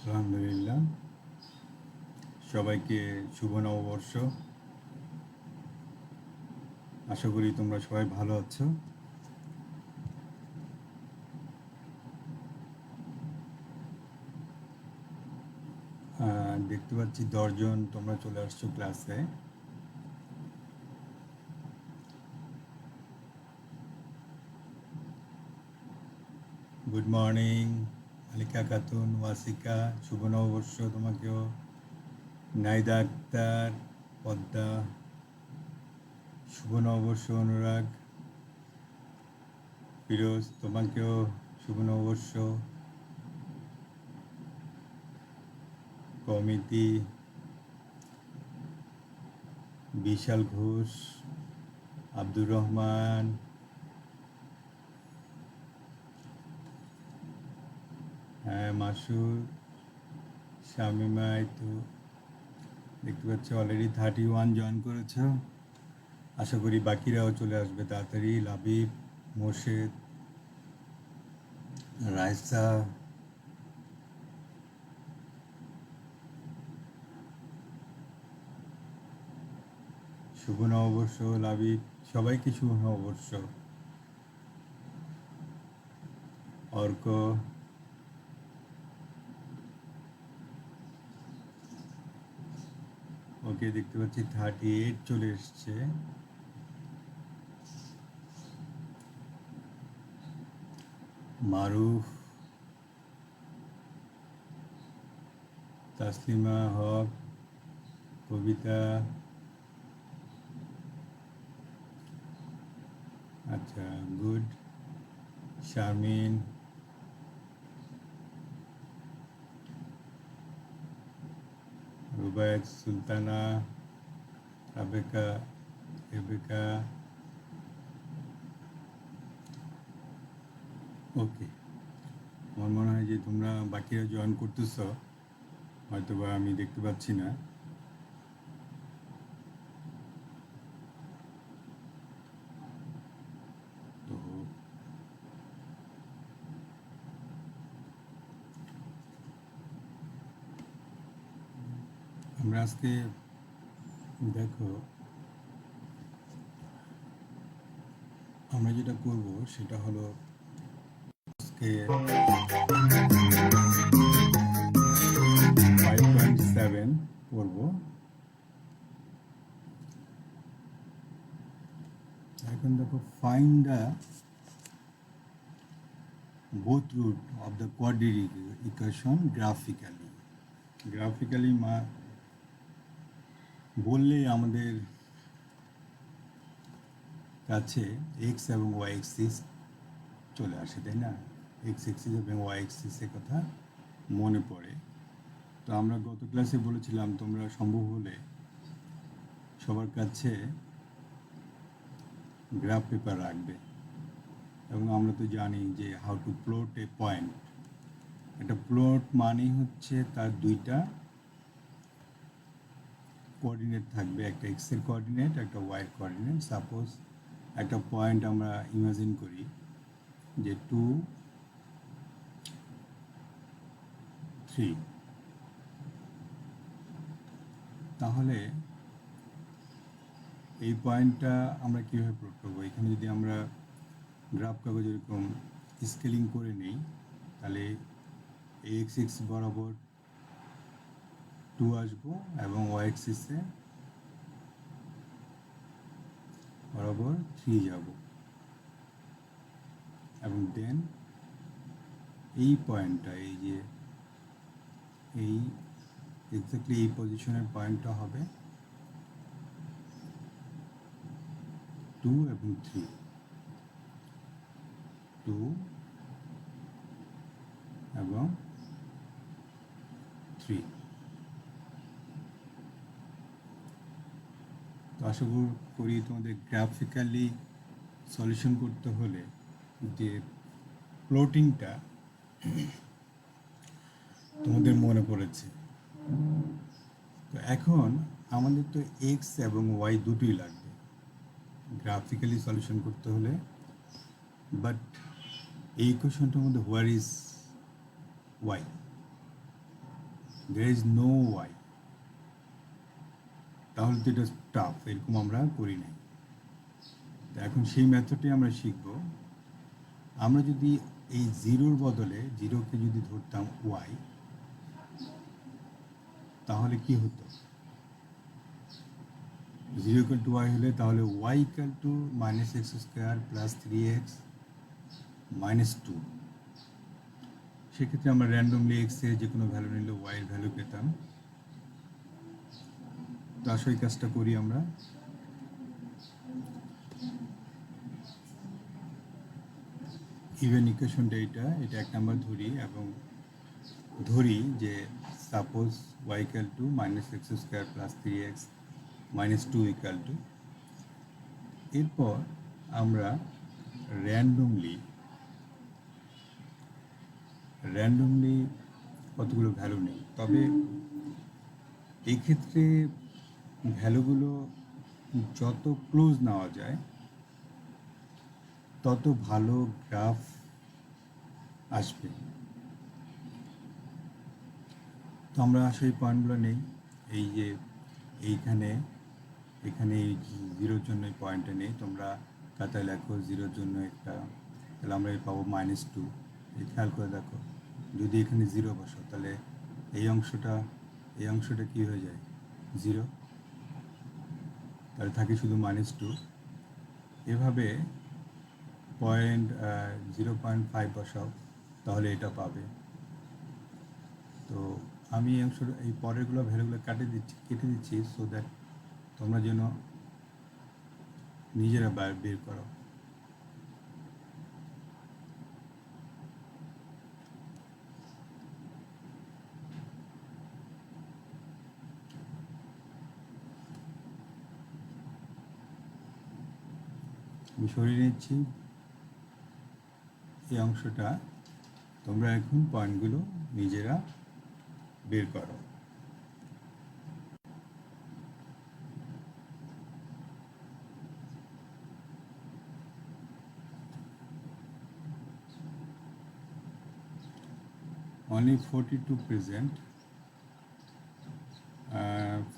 আলহামদুলিল্লাহ, সবাইকে শুভ নববর্ষ। আশা করি তোমরা সবাই ভালো আছো। দেখতে পাচ্ছি 10 জন তোমরা চলে আসছো ক্লাসে। গুড মর্নিং মালিকা খাতুন, ওয়াসিকা, শুভ নববর্ষ তোমাকেও। নাইদা আক্তার, পদ্মা, শুভ নববর্ষ। অনুরাগ, ফিরোজ, তোমাকেও শুভ নববর্ষ। কমিতি, বিশাল ঘোষ, আব্দুর রহমান, হ্যাঁ মাসুদ, শামিমা, এই তো দেখতে পাচ্ছ অলরেডি 31 জয়েন করেছ। আশা করি বাকিরাও চলে আসবে তাড়াতাড়ি। লাবিব, মোর্শেদ, রায়সা, শুভ নববর্ষ। লাবিব, সবাইকে শুভ নববর্ষ। অর্ক, ওকে দেখতে পাচ্ছি 38 চলে এসছে। মারুফ, তাসলিমা হক, কবিতা, আচ্ছা গুড, শারমিন, রুবায়েত, সুলতানা, রাবেকা, রেবেকা, ওকে। আমার মনে হয় যে তোমরা বাকিরা জয়েন করতেছ, হয়তো বা আমি দেখতে পাচ্ছি না। তো আমরা আজকে দেখো, আমরা যেটা করব সেটা হলো আজকে 5.7 পড়ব। এখন দেখো, find the both root of the quadratic equation graphically. Graphically বললেই আমাদের কাছে এক্স এবং ওয়াই এক্সিস চলে আসে, তাই না? এক্স এক্সিস এবং ওয়াই এক্সিসের কথা মনে পড়ে। তো আমরা গত ক্লাসে বলেছিলাম তোমরা সম্ভব হলে সবার কাছে গ্রাফ পেপার রাখবে, এবং আমরা তো জানি যে how to plot A point. একটা প্লট মানেই হচ্ছে তার দুইটা কোঅর্ডিনেট থাকবে, একটা এক্সের কোঅর্ডিনেট, একটা ওয়াইয়ের কোঅর্ডিনেট। সাপোজ একটা পয়েন্ট আমরা ইমাজিন করি যে 2, 3, তাহলে এই পয়েন্টটা আমরা কীভাবে প্লট করবো? এখানে যদি আমরা গ্রাফ কাগজ এরকম স্কেলিং করে নিই, তাহলে এই এক্স এক্স বরাবর 2 আসবো এবং ওয়াই এক্সিসে বরাবর 3 যাব, এবং দেন এই পয়েন্টটা, এই যে এই এক্স্যাক্টলি এই পজিশনের পয়েন্টটা হবে 2 এবং 3, 2 এবং 3। তো আশা করি তোমাদের গ্রাফিক্যালি সলিউশন করতে হলে যে প্লটিংটা তোমাদের মনে পড়েছে। তো এখন আমাদের তো এক্স এবং ওয়াই দুটোই লাগবে গ্রাফিক্যালি সলিউশন করতে হলে, বাট এই ইকুয়েশনটার মধ্যে where is Y? there is no y, তাহলে তো এটা টাফ, এরকম আমরা করি নাই। এখন সেই মেথডটি আমরা শিখব। আমরা যদি এই জিরোর বদলে জিরোকে যদি ধরতাম ওয়াই, তাহলে কি হতো? জিরো ইকুয়াল টু ওয়াই হলে তাহলে y equal to minus x square plus 3x minus 2। সেক্ষেত্রে আমরা র্যান্ডমলি এক্স এর যে কোনো ভ্যালু নিলে ওয়াই এর ভ্যালু পেতাম। তো আসলে এই কাজটা করি আমরা। ইভেন ইকুয়েশনটা এটা 1 নাম্বার ধরি এবং ধরি যে suppose y equal to minus x square plus 3x minus 2 equal to. এরপর আমরা র্যান্ডমলি কতগুলো ভ্যালু নেই, তবে এই ক্ষেত্রে ভ্যালুগুলো যত ক্লোজ নেওয়া যায় তত ভালো গ্রাফ আসবে। তো আমরা সেই পয়েন্টগুলো নেই। এই যে এখানে এই জিরোর জন্য এই পয়েন্টটা নেই, তোমরা খাতায় লেখো জিরোর জন্য একটা, তাহলে আমরা পাবো -2। এই খেয়াল করে দেখো, যদি এখানে জিরো বসো তাহলে এই অংশটা কি হয়ে যায়? জিরো, তাহলে থাকে শুধু -2। এভাবে 0.5 বসাও, তাহলে এটা পাবে। তো আমি এই পরেরগুলো ভ্যালুগুলো কেটে দিচ্ছি সো দ্যাট তোমরা যেন নিজেরা বের করো। আমি সরিয়ে নিচ্ছি এই অংশটা, তোমরা এখন পয়েন্টগুলো নিজেরা বের করো। only 42 present,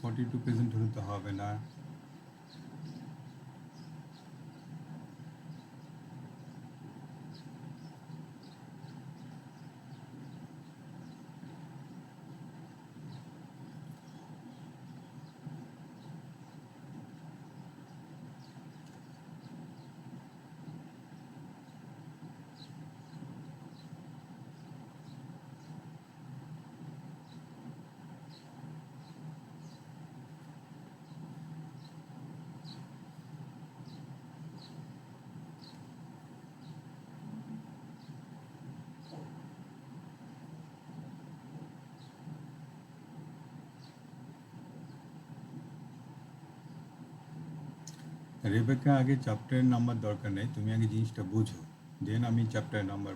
42 present হলে তো হবে না। রেবেকা, আগে চ্যাপ্টারের নাম্বার দরকার নেই, তুমি আগে জিনিসটা বুঝো, দেন আমি চ্যাপ্টারের নাম্বার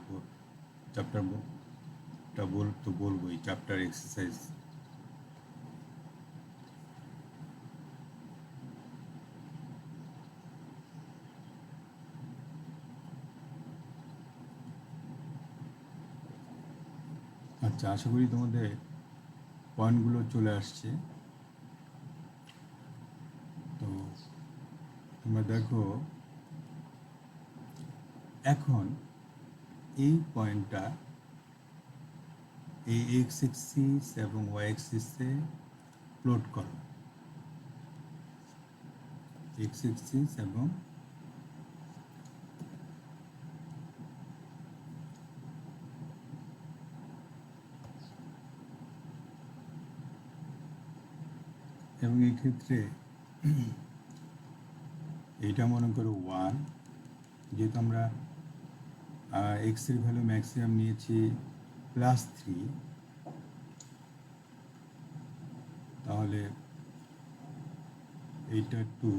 বলবোই, চ্যাপ্টার এক্সারসাইজ। আচ্ছা, আশা করি তোমাদের পয়েন্টগুলো চলে আসছে। তো তোমরা দেখো, এখন এই পয়েন্টটা এই এক্স এক্সিস এবং ওয়াই এক্সিসে প্লট করো। এক্স এক্সিস এবং এই ক্ষেত্রে এইটা মনে করো 1, যেহেতু আমরা এক্স এর ভ্যালু ম্যাক্সিমাম নিয়েছি +3, তাহলে এইটা 2,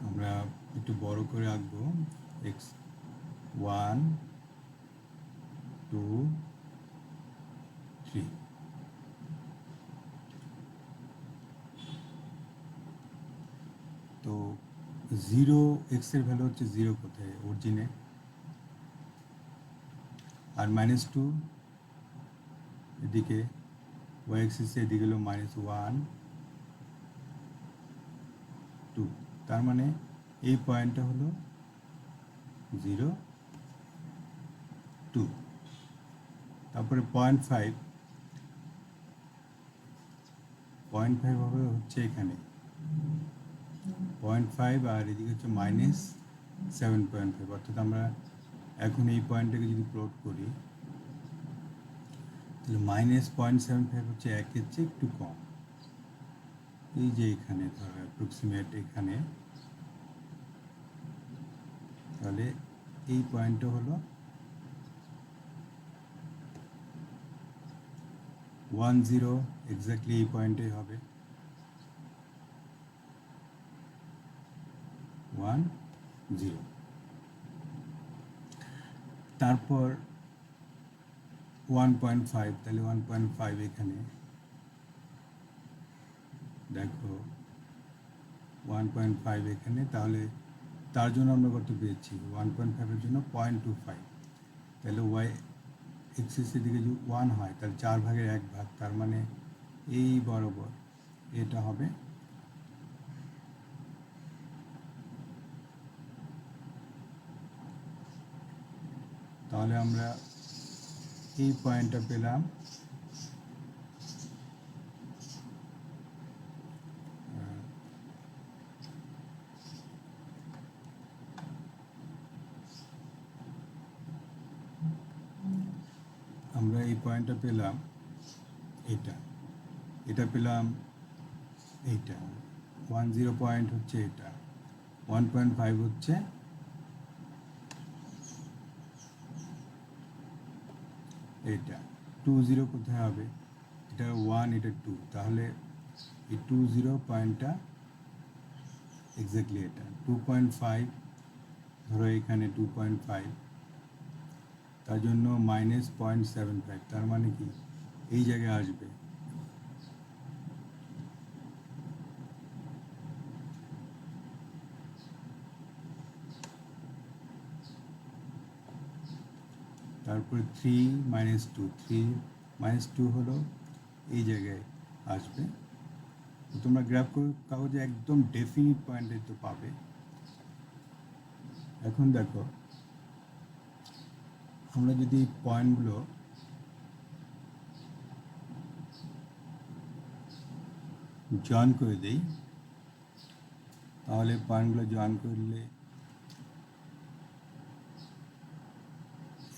আমরা একটু বড় করে আঁকবো। x 1 2 3, জিরো এক্সের ভ্যালু হচ্ছে জিরো কোথায় অরিজিনে, আর -2 এদিকে ওয়াই এক্সিসে এদিকে হলো -1 2, তার মানে এই পয়েন্টটা হলো 0 2। তারপরে 0.5 হবে হচ্ছে এখানে 0.5, আর এদিকে হচ্ছে -7.5, অর্থাৎ আমরা এখন এই পয়েন্টটাকে যদি প্লট করি তাহলে -0.75 হচ্ছে একের চেয়ে একটু কম। এই যে এখানে ধরো অ্যাপ্রক্সিমেট এখানে, তাহলে এই পয়েন্টটা হলো 10, এক্স্যাক্টলি এই পয়েন্টেই হবে 10। তারপর 1.5, তাহলে 1.5 এখানে দেখো 1.5 এখানে, তাহলে তার জন্য আমরা কত পেয়েছি 1.5-এর জন্য 0.25, তাহলে ওয়াই এক্সিসের দিকে যদি 1 হয় তাহলে 4/1, তার মানে এই বরাবর এটা হবে তাহলে আমরা এই পয়েন্টটা পেলাম আমরা এই পয়েন্টটা পেলাম এটা পেলাম এইটা 10 পয়েন্ট হচ্ছে এটা, 1.5 হচ্ছে এটা, 20 কোথায় হবে, এটা 1 এটা 2, তাহলে এই 20 পয়েন্টটা এক্স্যাক্টলি এটা 2.5, ধরো এখানে 2.5, তার জন্য -0.75, তার মানে কি এই জায়গায় আসবে। তারপরে 3 -2 হলো এই জায়গায় আসবে। তোমরা গ্রাফ কাগজে একদম ডেফিনিট পয়েন্টে তো পাবে। এখন দেখো আমরা যদি পয়েন্টগুলো জয়েন করে দিই, তাহলে পয়েন্টগুলো জয়েন করলে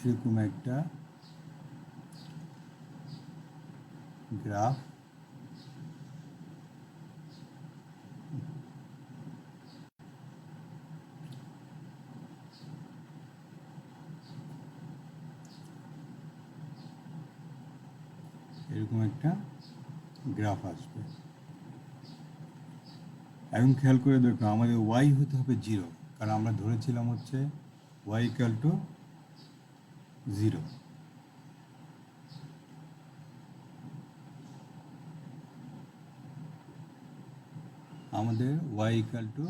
এরকম একটা গ্রাফ আসবে। এখন খেয়াল করে দেখো আমাদের ওয়াই হতে হবে 0, কারণ আমরা ধরেছিলাম হচ্ছে ওয়াই ইকুয়াল টু 0। আমাদের ওয়াই ইকুয়াল টু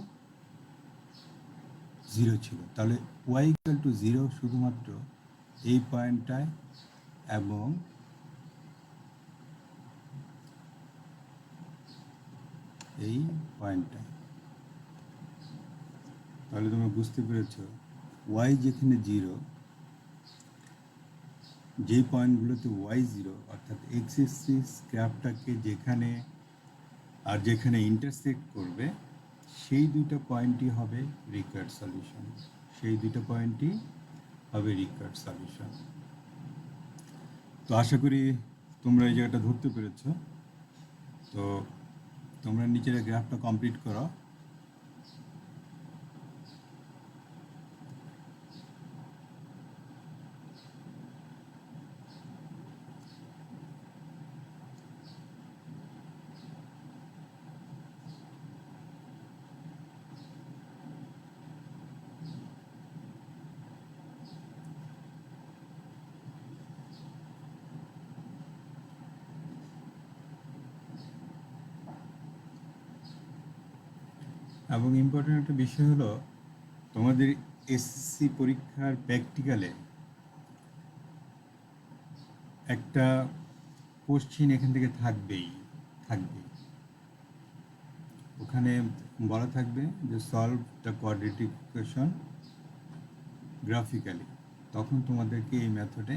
0 ছিল, তাহলে ওয়াই ইকুয়াল টু 0 শুধুমাত্র এই পয়েন্টটায় এবং এই পয়েন্টটায়। তাহলে তোমরা বুঝতে পেরেছ ওয়াই যেখানে 0, যেই পয়েন্টগুলোতে ওয়াই 0, অর্থাৎ এক্স এক্সিস গ্রাফটাকে যেখানে ইন্টারসেক্ট করবে সেই দুইটা পয়েন্টই হবে রিকোয়ার্ড সলিউশন। তো আশা করি তোমরা এই জায়গাটা ধরতে পেরেছ। তো তোমরা নিচের গ্রাফটা কমপ্লিট করো। এবং ইম্পর্টেন্ট একটা বিষয় হলো তোমাদের এসএসসি পরীক্ষার প্র্যাকটিক্যালে একটা কোশ্চিন এখান থেকে থাকবেই ওখানে বলা থাকবে যে solve the quadratic equation graphically. তখন তোমাদেরকে এই মেথডে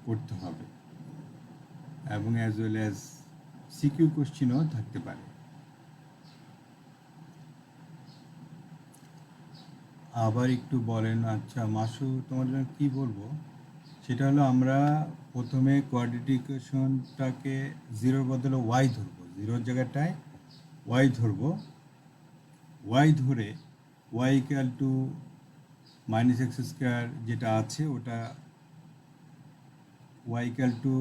করতে হবে এবং অ্যাজ ওয়েল অ্যাজ সিকিউ কোশ্চিনও থাকতে পারে। আবার একটু বলেন, আচ্ছা মাসু তোমার জন্য কী বলবো, সেটা হলো আমরা প্রথমে কোয়াড্রেটিক ইকুয়েশনটাকে জিরোর বদলে ওয়াই ধরবো, জিরোর জায়গাটায় ওয়াই ধরবো। ওয়াই ধরে y equal to minus x square যেটা আছে ওটা y equal to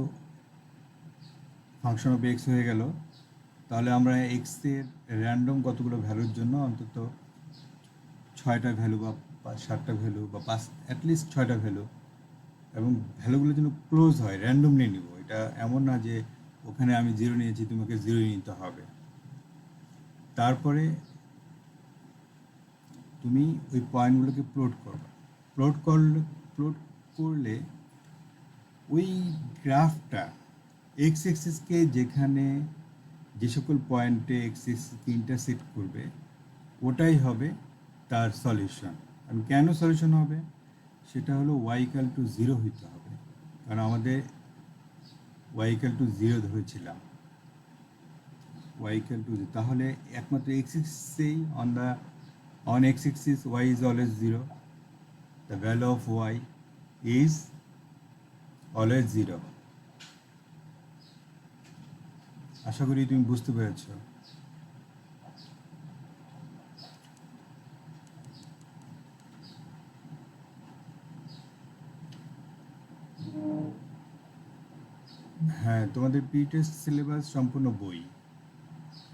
function of x হয়ে গেল। তাহলে আমরা এক্সের র্যান্ডম কতগুলো ভ্যালুর জন্য অন্তত 6টা ভ্যালু বা 7টা ভ্যালু বা অ্যাটলিস্ট 6টা ভ্যালু, এবং ভ্যালুগুলো যেন ক্লোজ হয়, র্যান্ডমলি নিব। এটা এমন না যে ওখানে আমি 0 নিয়েছি তোমাকে 0 নিতে হবে। তারপরে তুমি ওই পয়েন্টগুলোকে প্লট করবে। প্লট করলে ওই গ্রাফটা এক্স এক্সিসকে যেখানে যে সকল পয়েন্টে এক্স এক্সিসকে ইন্টারসেক্ট করবে ওটাই হবে তার সলিউশন। আর কেন সলিউশন হবে সেটা হলো ওয়াই ইকুয়াল টু 0 হইতে হবে, কারণ আমাদের ওয়াই ইকুয়াল টু 0 ধরেছিলাম। ওয়াই ইকুয়াল টু, তাহলে একমাত্র x এক্সিসেই on x-axis y is always 0, the value of y is always 0. আশা করি তুমি বুঝতে পেরেছ। হ্যাঁ, তোমাদের প্রি টেস্ট সিলেবাস সম্পূর্ণ বই,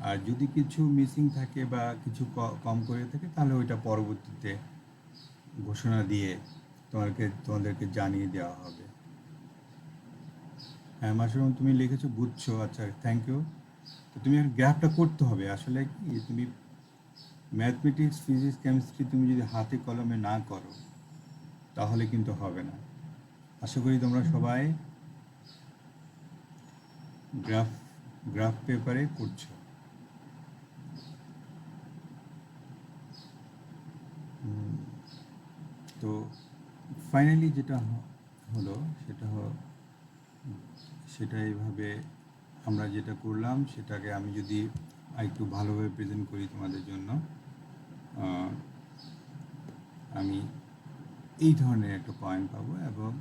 আর যদি কিছু মিসিং থাকে বা কিছু কম করে থাকে তাহলে ওইটা পরবর্তীতে ঘোষণা দিয়ে তোমাদেরকে জানিয়ে দেওয়া হবে। হ্যাঁ মাশরুম, তুমি লিখেছো, বুঝছো, আচ্ছা থ্যাংক ইউ। তো তুমি গ্রাফটা করতে হবে। আসলে কি, তুমি ম্যাথমেটিক্স, ফিজিক্স, কেমিস্ট্রি তুমি যদি হাতে কলমে না করো তাহলে কিন্তু হবে না। আশা করি তোমরা সবাই গ্রাফ পেপারে করছো। তো ফাইনালি যেটা হলো সেটা এইভাবে আমরা যেটা করলাম সেটাকে আমি যদি একটু ভালোভাবে প্রেজেন্ট করি তোমাদের জন্য, আমি এই ধরনের একটা পয়েন্ট পাবো এবং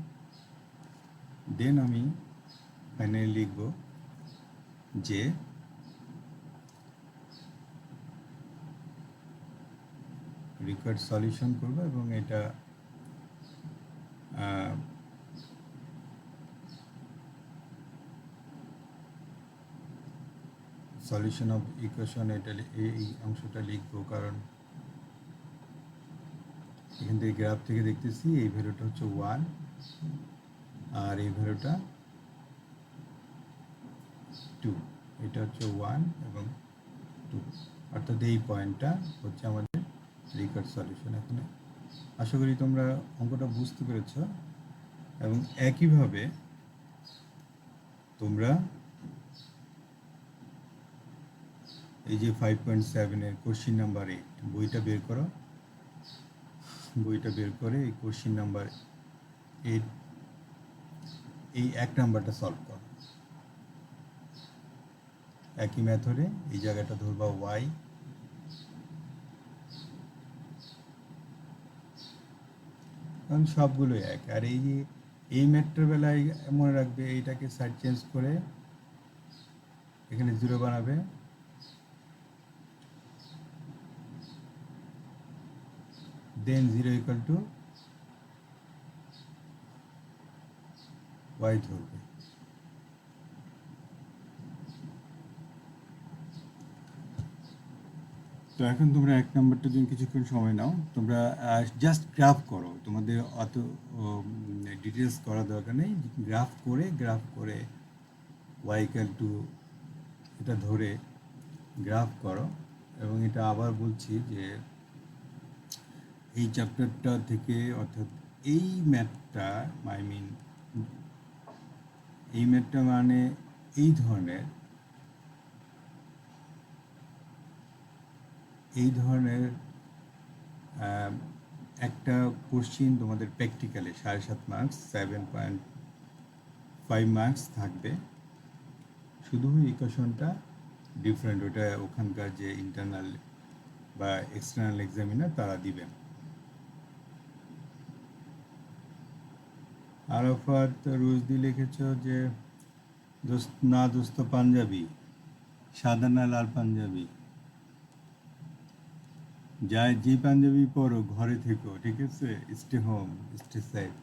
দেন আমি ফাইনালি লিখব যে রিকোয়ার্ড সলিউশন করবো এবং এটা সলিউশন অফ ইকুয়েশন, এটা এই অংশটা লিখবো কারণ এখান থেকে গ্রাফ থেকে দেখতেছি এই ভ্যালুটা হচ্ছে 1 আর এই ভ্যালুটা 2, এটা হচ্ছে 1 এবং 2, অর্থাৎ এই পয়েন্টটা হচ্ছে আমাদের রিকোয়ার্ড সলিউশন। এখানে আশা করি তোমরা অঙ্কটা বুঝতে পেরেছ এবং একইভাবে তোমরা এই যে 5.7-এর কোশ্চিন নাম্বার 8 বইটা বের করো, বইটা বের করে এই কোশ্চিন নাম্বার 8 এই 1 নাম্বারটা সলভ করো একই মেথডে। এই জায়গাটা ধরবা y, কারণ সবগুলো এক। আর এই যে এই ম্যাথটার বেলায় মনে রাখবে এইটাকে সাইড চেঞ্জ করে এখানে 0 বানাবে, দেন 0 ইকুয়াল টু y ধরবে। তো এখন তোমরা 1 নাম্বারটার জন্য কিছুক্ষণ সময় নাও, তোমরা জাস্ট গ্রাফ করো, তোমাদের অত ডিটেলস করা দরকার নেই। গ্রাফ করে y ইকুয়াল টু এটা ধরে গ্রাফ করো। এবং এটা আবার বলছি যে এই চ্যাপ্টারটা থেকে, অর্থাৎ এই ম্যাথটা, আই মিন এই ম্যাথটা মানে এই ধরনের আহ, একটা কোশ্চিন তোমাদের প্র্যাকটিক্যালে 7.5 মার্কস, 7.5 মার্কস থাকবে। শুধু ইকুয়েশনটা ডিফারেন্ট, ওটা ওখানকার যে ইন্টারনাল বা এক্সটার্নাল এক্সামিনার তারা দিবেন। আরাফাত রুজদি লিখেছ যে দোস্ত পাঞ্জাবি, সাদা না লাল পাঞ্জাবি, যায় যে পাঞ্জাবি পরো ঘরে থেকো, ঠিক আছে, স্টে হোম, স্টে সেফ।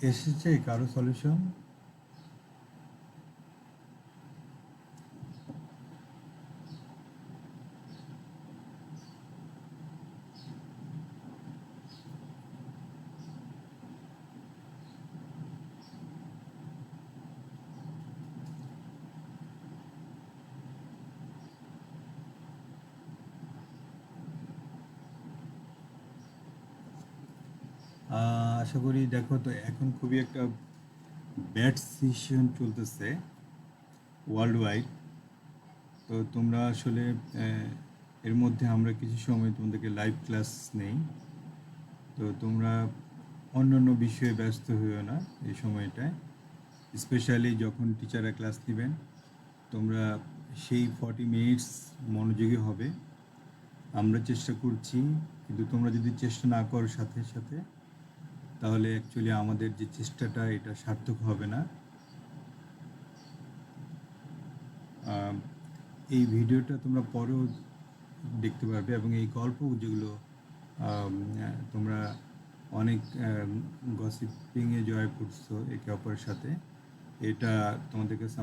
এসেছে কারো সলিউশন? আশা করি। দেখো তো এখন খুবই একটা ব্যাড সিচুয়েশন চলতেছে ওয়ার্ল্ড ওয়াইড। তো তোমরা আসলে এর মধ্যে আমরা কিছু সময় তোমাদেরকে লাইভ ক্লাস নেই, তো তোমরা অন্য অন্য বিষয়ে ব্যস্ত হইও না এই সময়টায়। স্পেশালি যখন টিচাররা ক্লাস নেবেন, তোমরা সেই 40 মিনিটস মনোযোগী হবে। আমরা চেষ্টা করছি, কিন্তু তোমরা যদি চেষ্টা না করো সাথে সাথে, তাহলে অ্যাকচুয়ালি আমাদের যে চেষ্টাটা এটা সার্থক হবে না। এই ভিডিওটা তোমরা পরেও দেখতে পারবে, এবং এই গল্প যেগুলো তোমরা অনেক গসিপিংয়ে জয় করছো একে অপরের সাথে, এটা তোমাদের কাছে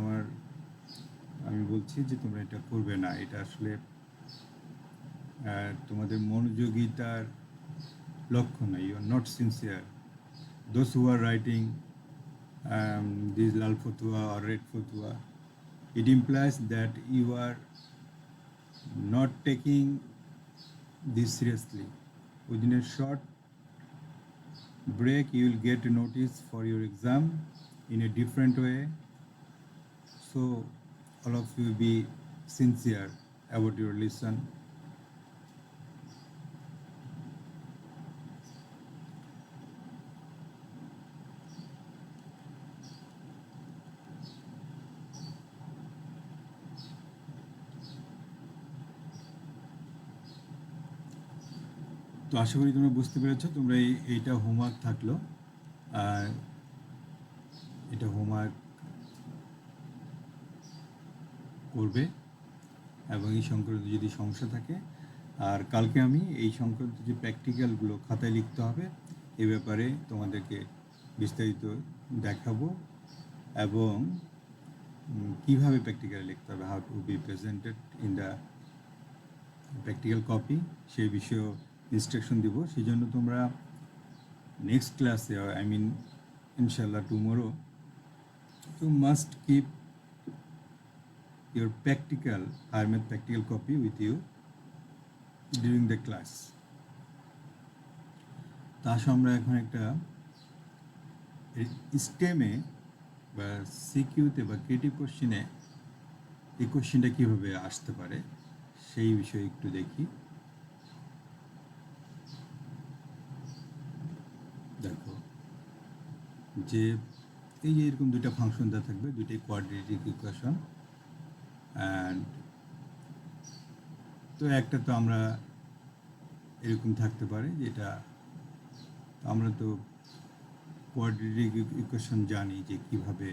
আমি বলছি যে তোমরা এটা করবে না। এটা আসলে তোমাদের মনোযোগিতার লক্ষণ না। You are not sincere. Those who are writing this lal fatwa or red fatwa, it implies that you are not taking this seriously. Within a short break, you will get a notice for your exam in a different way. So all of you be sincere about your lesson. তো আশা করি তোমরা বুঝতে পেরেছো। তোমরা এইটা homework থাকলো, আর এটা homework করবে, এবং এই সংক্রান্ত যদি সমস্যা থাকে, আর কালকে আমি এই সংক্রান্ত যে প্র্যাকটিক্যালগুলো খাতায় লিখতে হবে এ ব্যাপারে তোমাদেরকে বিস্তারিত দেখাবো, এবং কীভাবে প্র্যাকটিক্যাল লিখতে হবে, how to B presented in the practical copy, সেই বিষয়েও ইনস্ট্রাকশন দিব। সেই জন্য তোমরা নেক্সট ক্লাসে, আই মিন ইনশাল্লাহ tomorrow, you must keep your higher math practical copy with you during the class. তা আমরা এখন একটা স্টেমে বা সিকিউতে বা ক্রিয়েটিভ কোশ্চেনে এই কোশ্চেনটা কীভাবে আসতে পারে সেই বিষয়ে একটু দেখি। দেখো যে এই যে এরকম দুইটা ফাংশন দেওয়া থাকবে, দুইটাই কোয়াড্রেটিক ইকুয়েশন। অ্যান্ড তো একটা তো আমরা এরকম থাকতে পারে, যেটা আমরা তো কোয়াড্রেটিক ইকুয়েশন জানি যে কিভাবে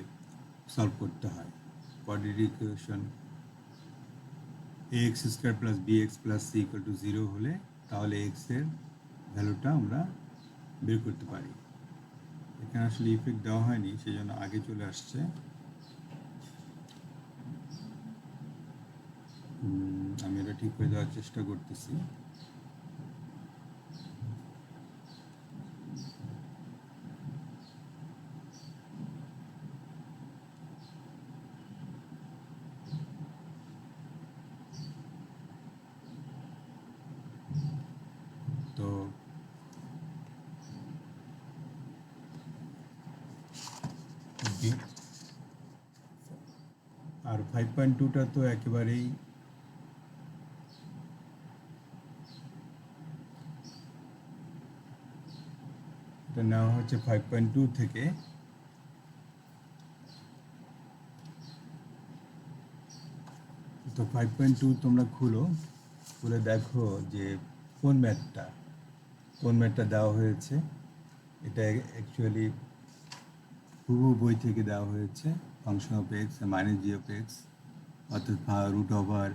সলভ করতে হয়। Quadratic equation ax square plus bx plus c equal to 0 হলে তাহলে x এর ভ্যালুটা আমরা বের করতে পারি। এখানে আসলে ইফেক্ট দেওয়া হয়নি, সেই জন্য আগে চলে আসছে। আমি এটা ঠিক করে দেওয়ার চেষ্টা করতেছি। তো আর 5.2টা তো একেবারেই এটা নেওয়া হচ্ছে 5.2 থেকে। তো 5.2 তোমরা খুলে দেখো যে কোন ম্যাথটা দেওয়া হয়েছে। এটা অ্যাকচুয়ালি হুবহু বই থেকে দেওয়া হয়েছে, function of x minus g of x, অর্থাৎ root over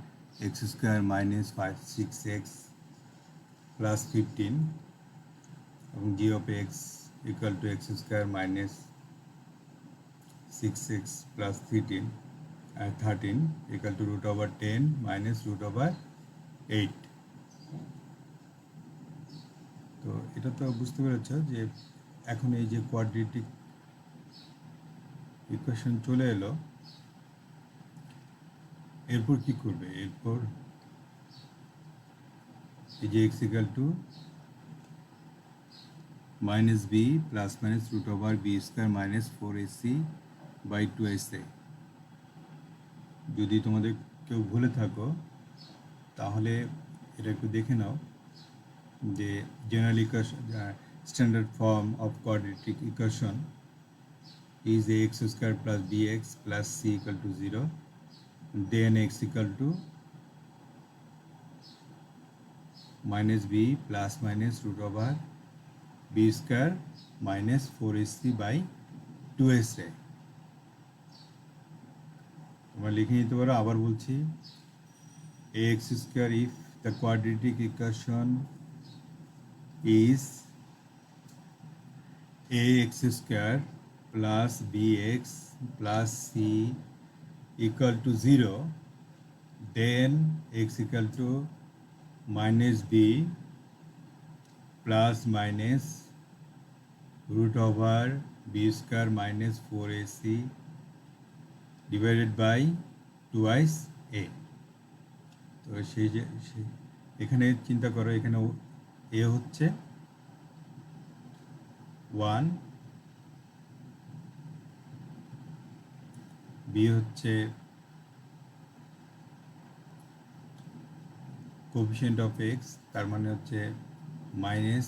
x square minus 5/6x plus 15 এবং g of x equal to x square minus 6x plus 13 equal to root over 10 minus root over 8। তো এটা তো বুঝতে পেরেছ যে এখন এই যে কোয়াড্রেটিক ইকুয়েশন চলে এলো, এরপর কি করবে? এরপর এই যে x equal to minus b plus minus root over b square minus 4ac/2sa। যদি তোমাদের কেউ ভুলে থাকো তাহলে এটা একটু দেখে নাও যে general equation, standard form of quadratic equation is ax square plus bx plus c equal to 0, then x equal to minus b plus minus root over b square minus 4ac/2sa। তোমরা লিখে নিতে পারো। আবার বলছি, ax square if the quadratic equation is ax square plus bx plus c equal to 0, then x equal to minus b plus minus root over b square minus 4ac divided by 2a। তো সেই যে এখানে চিন্তা করো, এখানে a হচ্ছে 1, b হচ্ছে coefficient of x, তার মানে হচ্ছে -6,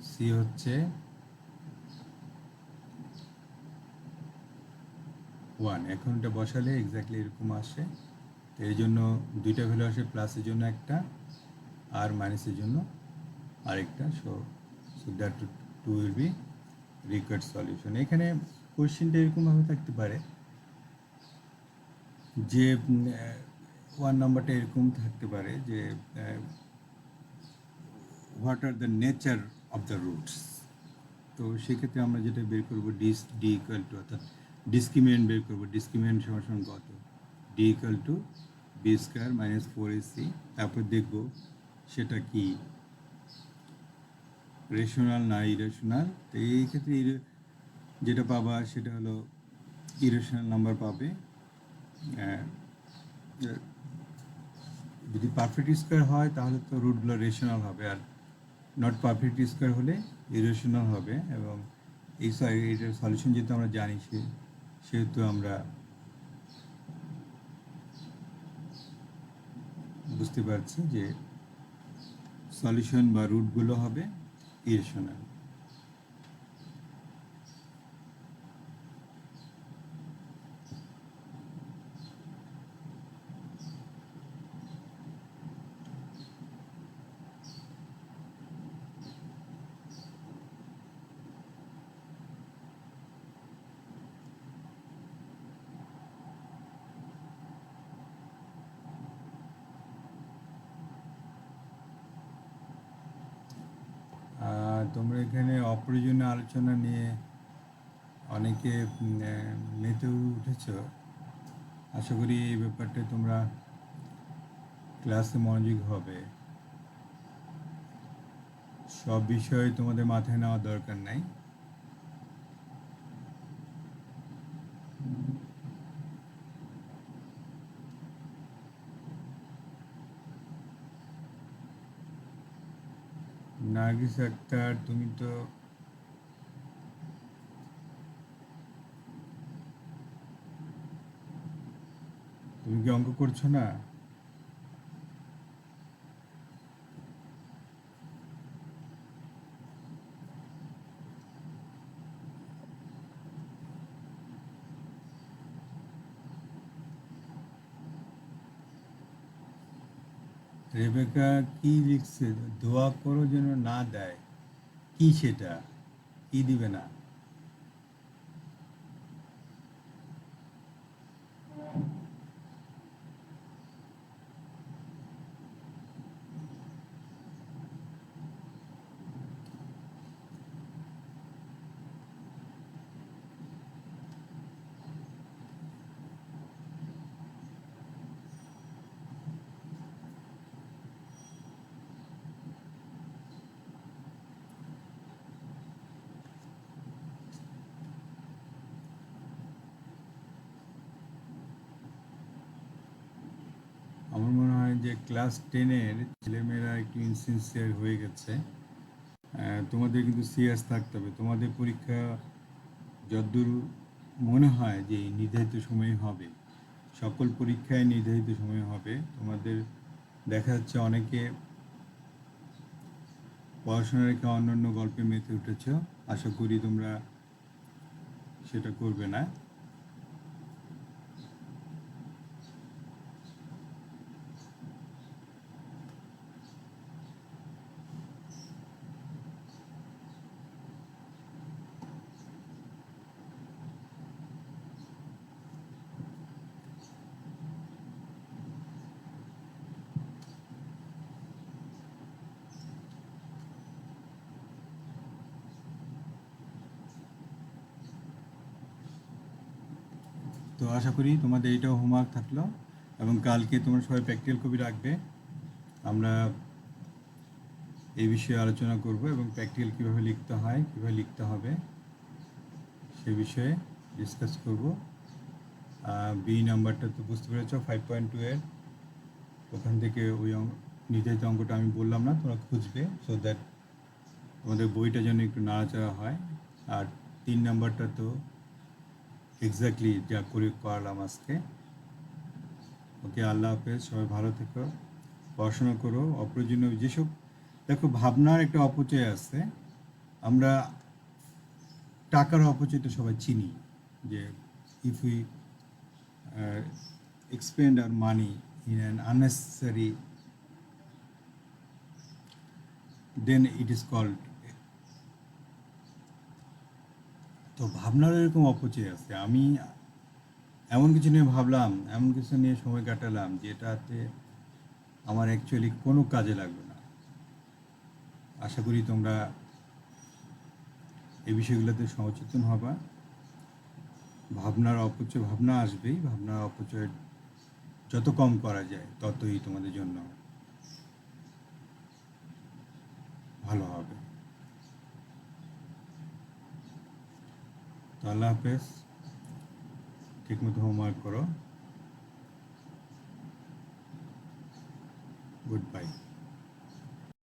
c হচ্ছে 1। এখন এটা বসালে এক্স্যাক্টলি এরকম আসে। তো এই জন্য দুইটা ভ্যালু আসে, প্লাসের জন্য একটা আর মাইনাসের জন্য আরেকটা। So that two will be required solution. এখানে কোয়েশ্চেনটা এরকমভাবে থাকতে পারে যে 1 নাম্বারটা এরকম থাকতে পারে যে what are the nature of the roots. তো সেক্ষেত্রে আমরা যেটা বের করবো ডি ইকুয়াল টু, অর্থাৎ ডিসক্রিমিনেন্ট বের করবো। ডিসক্রিমিনেন্ট সমান কত? D equal to b square minus 4ac। তারপর দেখবো সেটা কি রেশনাল না ইরেশনাল। তো এই ক্ষেত্রে যেটা পাবা সেটা হলো ইরেশনাল নাম্বার পাবে। যদি পারফেক্ট স্কোয়ার হয় তাহলে তো রুটগুলো রেশনাল হবে, আর নট পারফেক্ট স্কোয়ার হলে ইরেশনাল হবে। এবং এটার সলিউশন যেহেতু আমরা জানি, সেহেতু আমরা বুঝতে পারছি যে সলিউশন বা রুটগুলো হবে ইরেশনাল। তোমরা এখানে অপ্রয়োজনীয় আলোচনা নিয়ে অনেকে মেতে উঠেছ। আশা করি এই ব্যাপারটা তোমরা ক্লাসে মনোযোগ হবে। সব বিষয় তোমাদের মাথায় নেওয়ার দরকার নাই। নার্গিস আক্তার, তুমি কি অঙ্ক করছো না? রেবেকা কি লিখছে? দোয়া করো যেন না দেয়। কি সেটা? কি দিবে না? আমার মনে হয় যে ক্লাস 10-এর ছেলেমেয়েরা একটু ইনসিনসিয়ার হয়ে গেছে। তোমাদের কিন্তু সিরিয়াস থাকতে হবে। তোমাদের পরীক্ষা যতদূর মনে হয় যে নির্ধারিত সময়ে হবে, সকল পরীক্ষায় নির্ধারিত সময়ে হবে। তোমাদের দেখা যাচ্ছে অনেকে পড়াশোনা রেখে অন্যান্য গল্পে মেতে উঠেছ। আশা করি তোমরা সেটা করবে না। তো আশা করি তোমাদের এইটাও হোমওয়ার্ক থাকলো, এবং কালকে তোমরা সবাই প্র্যাকটিক্যাল কপি রাখবে। আমরা এই বিষয়ে আলোচনা করব এবং প্র্যাকটিক্যাল কীভাবে লিখতে হয়, কীভাবে লিখতে হবে সে বিষয়ে ডিসকাস করব। বি নাম্বারটা তো বুঝতে পেরেছ, 5.2 এর ওখান থেকে ওই নির্ধারিত অঙ্কটা আমি বললাম না, তোমরা খুঁজবে, সো দ্যাট তোমাদের বইটা যেন একটু নাড়াচাড়া হয়। আর 3 নাম্বারটা তো এক্স্যাক্টলি যা করে করালাম আজকে। ওকে, আল্লাহ হাফেজ, সবাই ভালো থেকো, পড়াশোনা করো। অপ্রয়োজনীয় যেসব, দেখো ভাবনার একটা অপচয় আছে। আমরা টাকার অপচয়টা সবাই চিনি, যে if we expend our money in an unnecessary, then it is called. তো ভাবনার এরকম অপচয় আছে। আমি এমন কিছু নিয়ে ভাবলাম, এমন কিছু নিয়ে সময় কাটালাম যেটাতে আমার অ্যাকচুয়ালি কোনো কাজে লাগবে না। আশা করি তোমরা এই বিষয়গুলোতে সচেতন হবা। ভাবনার অপচয়, ভাবনা আসবেই, ভাবনার অপচয় যত কম করা যায় ততই তোমাদের জন্য ভালো হবে। তো আল্লাহ হাফেজ, ঠিকমতো হোমওয়ার্ক করো। Good bye.